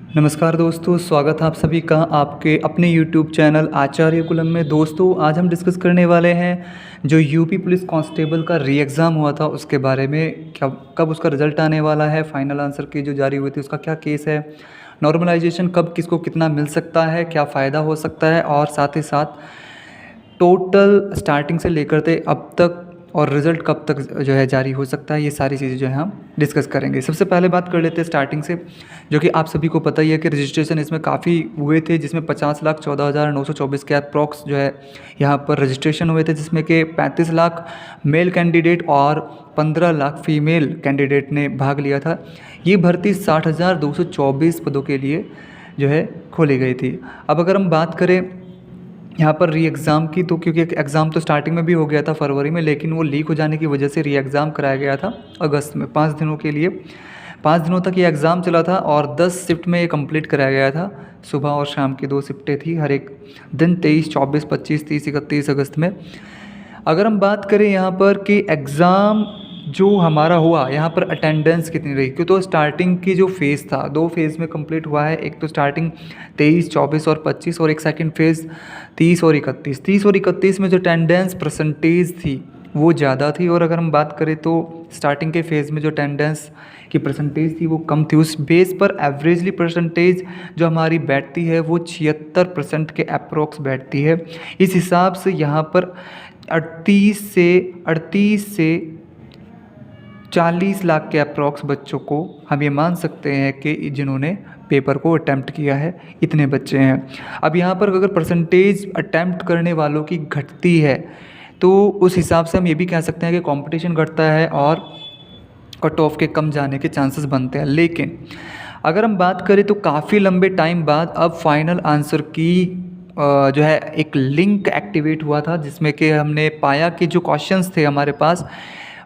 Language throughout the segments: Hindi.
नमस्कार दोस्तों, स्वागत है आप सभी का आपके अपने YouTube चैनल आचार्य कुलम में। दोस्तों, आज हम डिस्कस करने वाले हैं जो यूपी पुलिस कांस्टेबल का री एग्ज़ाम हुआ था उसके बारे में। कब उसका रिज़ल्ट आने वाला है, फाइनल आंसर की जो जारी हुई थी उसका क्या केस है, नॉर्मलाइजेशन कब किसको कितना मिल सकता है, क्या फ़ायदा हो सकता है, और साथ ही साथ टोटल स्टार्टिंग से लेकर के अब तक और रिज़ल्ट कब तक जो है जारी हो सकता है, ये सारी चीज़ें जो है हम डिस्कस करेंगे। सबसे पहले बात कर लेते हैं स्टार्टिंग से, जो कि आप सभी को पता ही है कि रजिस्ट्रेशन इसमें काफ़ी हुए थे, जिसमें 50,14,924 के अप्रॉक्स जो है यहाँ पर रजिस्ट्रेशन हुए थे, जिसमें कि 35 लाख मेल कैंडिडेट और 15 लाख फीमेल कैंडिडेट ने भाग लिया था। ये भर्ती 60,224 पदों के लिए जो है खोली गई थी। अब अगर हम बात करें यहाँ पर री एग्ज़ाम की, तो क्योंकि एग्ज़ाम तो स्टार्टिंग में भी हो गया था फरवरी में, लेकिन वो लीक हो जाने की वजह से री एग्ज़ाम कराया गया था अगस्त में 5 दिनों के लिए। 5 दिनों तक ये एग्ज़ाम चला था और 10 शिफ्ट में ये कंप्लीट कराया गया था। सुबह और शाम की 2 शिफ्टें थी हर एक दिन, 23, 24, 25, 30, 31 अगस्त में। अगर हम बात करें यहाँ पर कि एग्ज़ाम जो हमारा हुआ, यहाँ पर अटेंडेंस कितनी रही, क्यों तो स्टार्टिंग की जो फ़ेज़ था 2 फेज़ में कंप्लीट हुआ है। एक तो स्टार्टिंग 23, 24 और 25, और एक सेकंड फेज़ 30 और 31। 30 और 31 में जो अटेंडेंस परसेंटेज थी वो ज़्यादा थी, और अगर हम बात करें तो स्टार्टिंग के फेज़ में जो अटेंडेंस की परसेंटेज थी वो कम थी। उस बेस पर एवरेजली परसेंटेज जो हमारी बैठती है वो 76% के अप्रॉक्स बैठती है। इस हिसाब से यहाँ पर 38 से 40 लाख के अप्रॉक्स बच्चों को हम ये मान सकते हैं कि जिन्होंने पेपर को अटैम्प्ट किया है, इतने बच्चे हैं। अब यहाँ पर अगर परसेंटेज अटैम्प्ट करने वालों की घटती है तो उस हिसाब से हम ये भी कह सकते हैं कि कंपटीशन घटता है और कट ऑफ के कम जाने के चांसेस बनते हैं। लेकिन अगर हम बात करें तो काफ़ी लंबे टाइम बाद अब फाइनल आंसर की जो है एक लिंक एक्टिवेट हुआ था, जिसमें कि हमने पाया कि जो क्वेश्चंस थे हमारे पास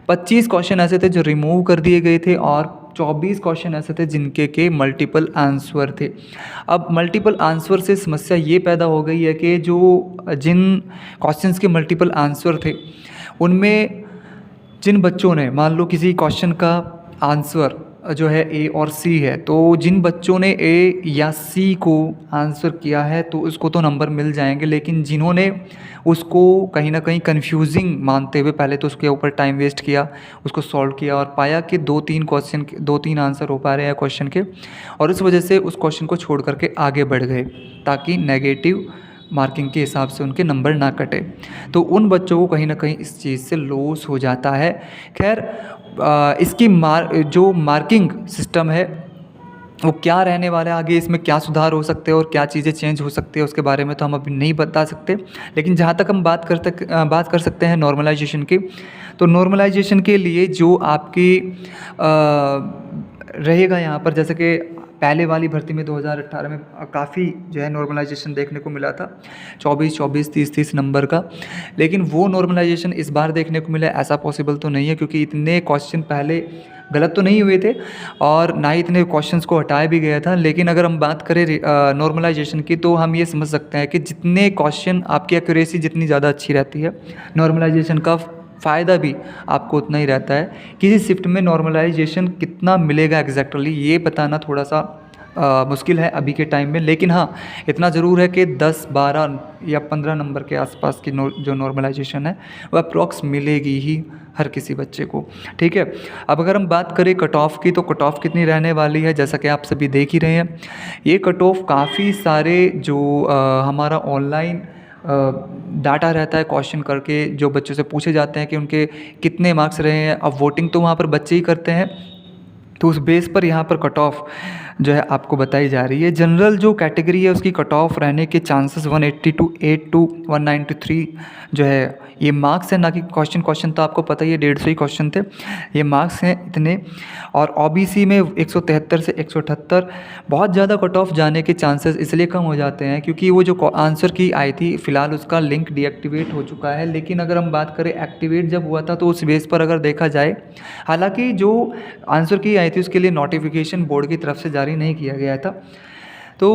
25 क्वेश्चन ऐसे थे जो रिमूव कर दिए गए थे, और 24 क्वेश्चन ऐसे थे जिनके के मल्टीपल आंसर थे। अब मल्टीपल आंसर से समस्या ये पैदा हो गई है कि जिन क्वेश्चंस के मल्टीपल आंसर थे उनमें जिन बच्चों ने, मान लो किसी क्वेश्चन का आंसर जो है ए और सी है, तो जिन बच्चों ने ए या सी को आंसर किया है तो उसको तो नंबर मिल जाएंगे, लेकिन जिन्होंने उसको कहीं ना कहीं कंफ्यूजिंग मानते हुए पहले तो उसके ऊपर टाइम वेस्ट किया, उसको सॉल्व किया और पाया कि 2-3 आंसर हो पा रहे हैं क्वेश्चन के, और इस वजह से उस क्वेश्चन को छोड़ करके आगे बढ़ गए ताकि नेगेटिव मार्किंग के हिसाब से उनके नंबर ना कटे। तो उन बच्चों को कहीं ना कहीं इस चीज़ से लॉस हो जाता है। खैर, इसकी जो मार्किंग सिस्टम है वो क्या रहने वाला है, आगे इसमें क्या सुधार हो सकते हैं और क्या चीज़ें चेंज हो सकती है, उसके बारे में तो हम अभी नहीं बता सकते। लेकिन जहाँ तक हम बात कर सकते हैं नॉर्मलाइजेशन की, तो नॉर्मलाइजेशन के लिए जो आपकी रहेगा यहाँ पर, जैसे कि पहले वाली भर्ती में 2018 में काफ़ी जो है नॉर्मलाइजेशन देखने को मिला था, 24-24, 30-30 नंबर का। लेकिन वो नॉर्मलाइजेशन इस बार देखने को मिला ऐसा पॉसिबल तो नहीं है, क्योंकि इतने क्वेश्चन पहले गलत तो नहीं हुए थे और ना ही इतने क्वेश्चंस को हटाया भी गया था। लेकिन अगर हम बात करें नॉर्मलाइजेशन की, तो हम ये समझ सकते हैं कि जितने क्वेश्चन आपकी एक्यूरेसी जितनी ज़्यादा अच्छी रहती है, नॉर्मलाइजेशन का फ़ायदा भी आपको उतना ही रहता है। किसी शिफ्ट में नॉर्मलाइजेशन कितना मिलेगा एग्जैक्टली ये बताना थोड़ा सा मुश्किल है अभी के टाइम में, लेकिन हाँ इतना ज़रूर है कि 10, 12 या 15 नंबर के आसपास की जो नॉर्मलाइजेशन है वह अप्रॉक्स मिलेगी ही हर किसी बच्चे को। ठीक है, अब अगर हम बात करें कट ऑफ की, तो कट ऑफ कितनी रहने वाली है, जैसा कि आप सभी देख ही रहे हैं। ये कट ऑफ काफ़ी सारे जो हमारा ऑनलाइन डाटा रहता है, क्वेश्चन करके जो बच्चों से पूछे जाते हैं कि उनके कितने मार्क्स रहे हैं। अब वोटिंग तो वहाँ पर बच्चे ही करते हैं, तो उस बेस पर यहाँ पर कट ऑफ जो है आपको बताई जा रही है। जनरल जो कैटेगरी है उसकी कट ऑफ रहने के चांसेस 182 टू 193 जो है ये मार्क्स है, ना कि क्वेश्चन तो आपको पता ही है 150 ही क्वेश्चन थे, ये मार्क्स हैं इतने। और ओबीसी में 173 से 178 बहुत ज़्यादा कट ऑफ जाने के चांसेस इसलिए कम हो जाते हैं क्योंकि वो जो आंसर की आई थी फ़िलहाल उसका लिंक डीएक्टिवेट हो चुका है। लेकिन अगर हम बात करें एक्टिवेट जब हुआ था तो उस बेस पर अगर देखा जाए, हालांकि जो आंसर की आई थी उसके लिए नोटिफिकेशन बोर्ड की तरफ से जारी नहीं किया गया था। तो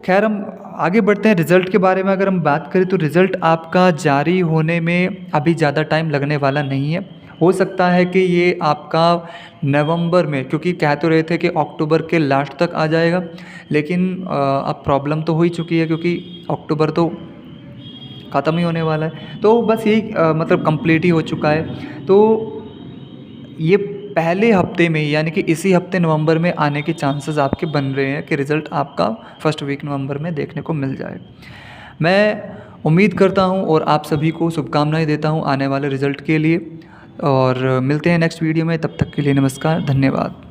खैर हम आगे बढ़ते हैं। रिज़ल्ट के बारे में अगर हम बात करें तो रिज़ल्ट आपका जारी होने में अभी ज़्यादा टाइम लगने वाला नहीं है, हो सकता है कि ये आपका नवंबर में, क्योंकि कह तो रहे थे कि अक्टूबर के लास्ट तक आ जाएगा, लेकिन अब प्रॉब्लम तो हो ही चुकी है क्योंकि अक्टूबर तो ख़त्म ही होने वाला है। तो बस यही मतलब कंप्लीट ही हो चुका है। तो ये पहले हफ्ते में यानी कि इसी हफ्ते नवंबर में आने के चांसेस आपके बन रहे हैं कि रिज़ल्ट आपका फर्स्ट वीक नवंबर में देखने को मिल जाए। मैं उम्मीद करता हूँ और आप सभी को शुभकामनाएं देता हूँ आने वाले रिज़ल्ट के लिए, और मिलते हैं नेक्स्ट वीडियो में। तब तक के लिए नमस्कार, धन्यवाद।